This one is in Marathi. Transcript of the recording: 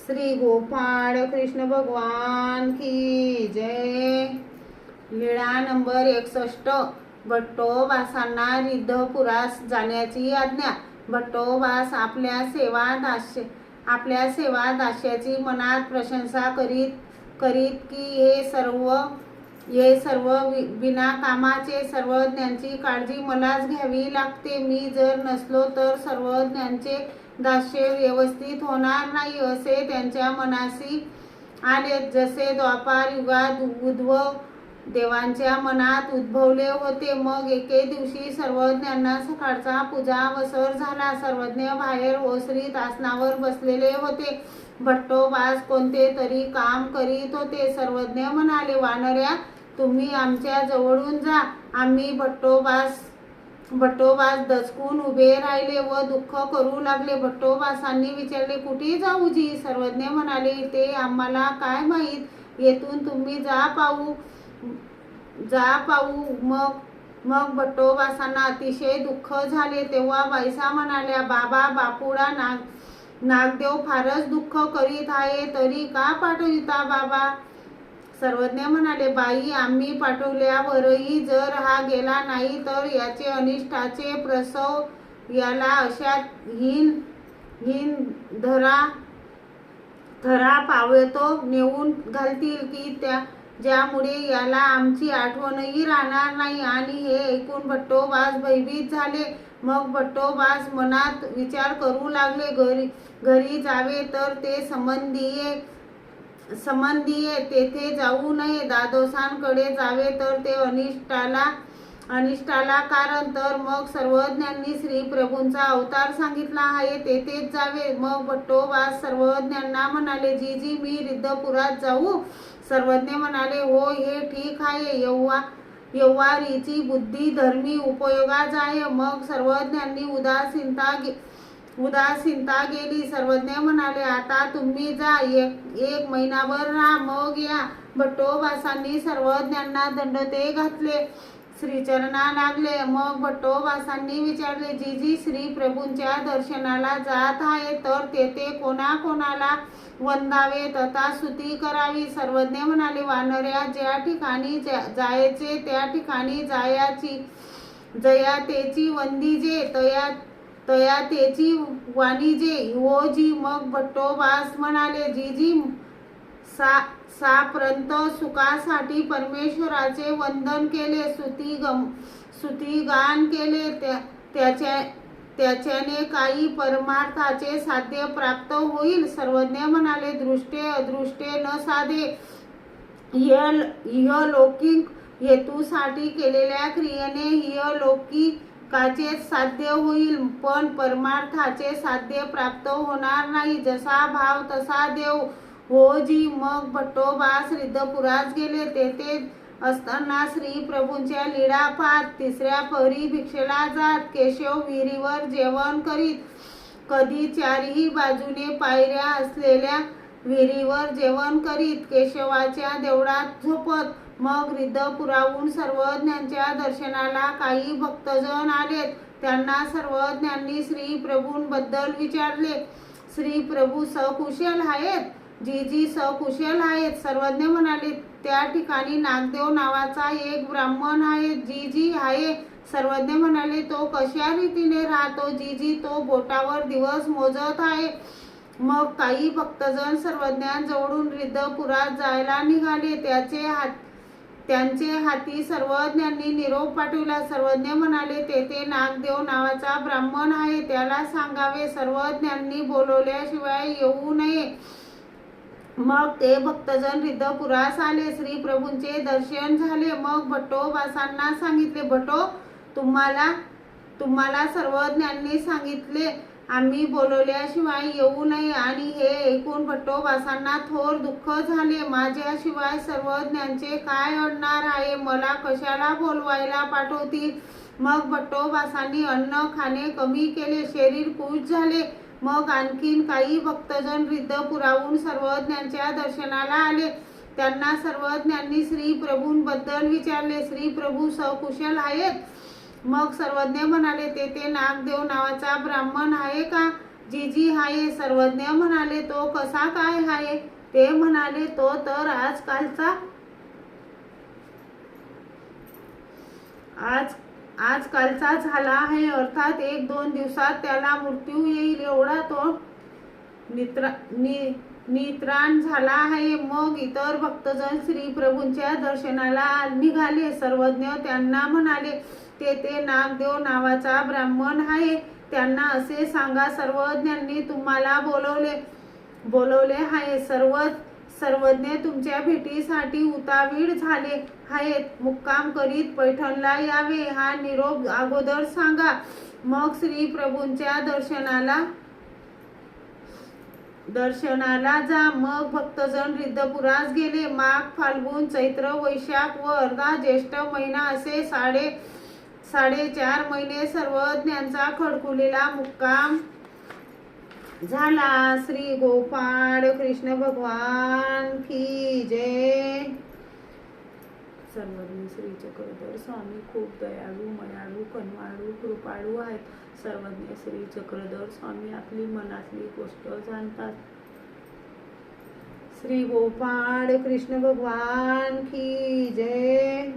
श्री गोपाळ कृष्ण भगवान की जय। लीळा नंबर 61। भट्टोबासांना रिद्धपुरास जाण्याची आज्ञा। भट्टोबास आपल्या सेवा दास्याची मनात प्रशंसा करीत की हे सर्व बिनाकामाचे सर्वज्ञांची काळजी मलाच घ्यावी लागते। मी जर नसलो तर सर्वज्ञांचे दास्य व्यवस्थित होणार नाही असे त्यांच्या मनासी आले। जसे द्वापार युगात उद्धव देवांच्या मनात उद्भवले होते। मग एके दिवशी सर्वज्ञांना सकाळचा पूजावसर झाला। सर्वज्ञ बाहेर ओसरीत आसनावर बसलेले होते। भट्टोबास कोणते तरी काम करीत होते। सर्वज्ञ म्हणाले, वानऱ्या, तुम्ही आमच्या जवळून जा। आम्ही भट्टोबास दचकून उभे राहिले व दुःख करू लागले। भट्टोबासांनी विचारले, कुठे जाऊ जी? सर्वज्ञ म्हणाले, ते आम्हाला काय माहीत, येथून तुम्ही जा पाहू। मग भट्टोबासांना अतिशय दुःख झाले। तेव्हा बाईसा म्हणाल्या, बाबा, बापुडा नागदेव फारच दुःख करीत आहे, तरी का पाठविता बाबा? सर्वज्ञ म्हणाले, बाई, आम्ही पाठवल्यावरही जर हा गेला नाही तर याचे अनिष्टाचे प्रसव याला अशा हीन थरा पावतो नेऊन घालतील की ज्यामुळे याला आमची आठवणही राहणार नाही। आणि हे ऐकून भट्टोबास भयभीत झाले। मग भट्टोबास मनात विचार करू लागले, घरी जावे तर ते संबंधीये तेथे जाऊ नये, दादोसांकडे जावे तर ते अनिष्टाला कारण, तर मग सर्वज्ञांनी श्री प्रभूंचा अवतार सांगितला आहे तेथेच जावे। मग भट्टोबास सर्वज्ञांना म्हणाले, जी मी रिद्धपुरात जाऊ? सर्वज्ञ म्हणाले, हो, हे ठीक आहे, यौवारीची बुद्धी धर्मी उपयोगा जाय। मग सर्वज्ञांनी उदासीनता गेली। सर्वज्ञ म्हणाले, आता तुम्ही जा, एक महिनाभर राहा, मग या। भट्टोबासांनी सर्वज्ञांना दंडते घातले, श्रीचरणा लागले। मग भट्टोबासांनी विचारले, जी श्री प्रभूंच्या दर्शनाला जात आहे तर तेथे कोणाला वंदावे तथा स्तुती करावी? सर्वज्ञ म्हणाले, वानऱ्या, ज्या ठिकाणी जायचे त्या ठिकाणी जयातेची वंदीजे, तयातेची वाणीजे हो जी। मग भट्टोबास म्हणाले, जी साप्रंत सुखासाठी परमेश्वराचे वंदन केले, स्तुतिगान केले, त्याच्याने काही परमार्थाचे साध्य प्राप्त होईल? सर्वज्ञ म्हणाले, दृष्टे अदृष्टे न साधे, इहलौकिक हेतूसाठी केलेल्या क्रियेने इहलौकिकाचे साध्य होईल, पण परमार्थाचे साध्य प्राप्त होणार नाही। जसा भाव तसा देव हो जी। मग भट्टोबास रिद्धपुरास गेले। तेथे असताना श्री प्रभूंच्या लीळा पाहत तिसऱ्या पहरी भिक्षेला जात केशव विहिरीवर जेवण करीत, कधी चारही बाजूने पायऱ्या असलेल्या विहिरीवर जेवण करीत, केशवाच्या देवळात झोपत। मग रिद्धपुराहून सर्वज्ञांच्या दर्शनाला काही भक्तजन आलेत। त्यांना सर्वज्ञांनी श्री प्रभूंबद्दल विचारले, श्री प्रभू सकुशल आहेत? जी सकुशल आहेत। सर्वज्ञ म्हणाले, त्या ठिकाणी नागदेव नावाचा एक ब्राह्मण आहे। जी आहे। सर्वज्ञ म्हणाले, तो कशा रीतीने राहतो? जी तो बोटावर दिवस मोजत आहे। मग काही भक्तजन सर्वज्ञांजवळून रिद्धपुरात जायला निघाले। त्यांचे हाती सर्वज्ञांनी निरोप पाठविला। सर्वज्ञ म्हणाले, तेथे नागदेव नावाचा ब्राह्मण आहे, त्याला सांगावे सर्वज्ञांनी बोलवल्याशिवाय येऊ नये। मग ते भक्तजन रिद्धपुरास आले। श्री प्रभूंचे दर्शन झाले। मग भट्टोबासांना सांगितले, भट्टो, तुम्हाला सर्वज्ञांनी सांगितले आम्ही बोलवल्याशिवाय येऊ नये। आणि हे ऐकून भट्टोबासांना थोर दुःख झाले। माझ्याशिवाय सर्वज्ञांचे काय अडणार आहे? मला कशाला बोलवायला पाठवतील? मग भट्टोबासांनी अन्न खाणे कमी केले, शरीर कुश झाले। मग आणखीन काही भक्तजन रिद्धपुराहून सर्वज्ञांच्या दर्शनाला आले। त्यांना सर्वज्ञांनी श्री प्रभूंबद्दल विचारले, श्री प्रभू सकुशल आहेत? मग सर्वज्ञ म्हणाले, तेथे नागदेव नावाचा ब्राह्मण आहे का? जीजी हाये. सर्वज्ञ म्हणाले, तो कसा काय हाये? ते म्हणाले, तो तर आजकालचा झाला आहे, अर्थात 1-2 दिवसात त्याला मृत्यू येईल एवढा तो नित्राण झाला आहे. मग इतर भक्तजन श्री प्रभूंच्या दर्शनाला निघाले. सर्वज्ञ त्यांना म्हणाले, तेथे नागदेव नावाचा ब्राह्मण आहे, त्यांना असे सांगा, सर्वज्ञांनी तुम्हाला बोलवले आहे. सर्वज्ञ तुमच्या भेटीसाठी उतावीळ झाले आहेत. मुक्काम करीत पैठणला यावे, हा निरोप अगोदर सांगा. मग श्री प्रभूंच्या दर्शनाला जा. मग भक्तजन रिद्धपुरास गेले. माघ, फाल्गुन, चैत्र, वैशाख व अर्धा ज्येष्ठ महिना असे 4.5 महिने सर्वज्ञांचा खडकुलीला मुक्काम झाला. श्री गोपाळ कृष्ण भगवान की जय. सर्वज्ञ श्री चक्रधर स्वामी खूप दयाळू, मयाळू, कनवाळू, कृपाळू आहेत. सर्वज्ञ श्री चक्रधर स्वामी आपली मनातली गोष्ट जाणतात. श्री गोपाळ कृष्ण भगवान की जय.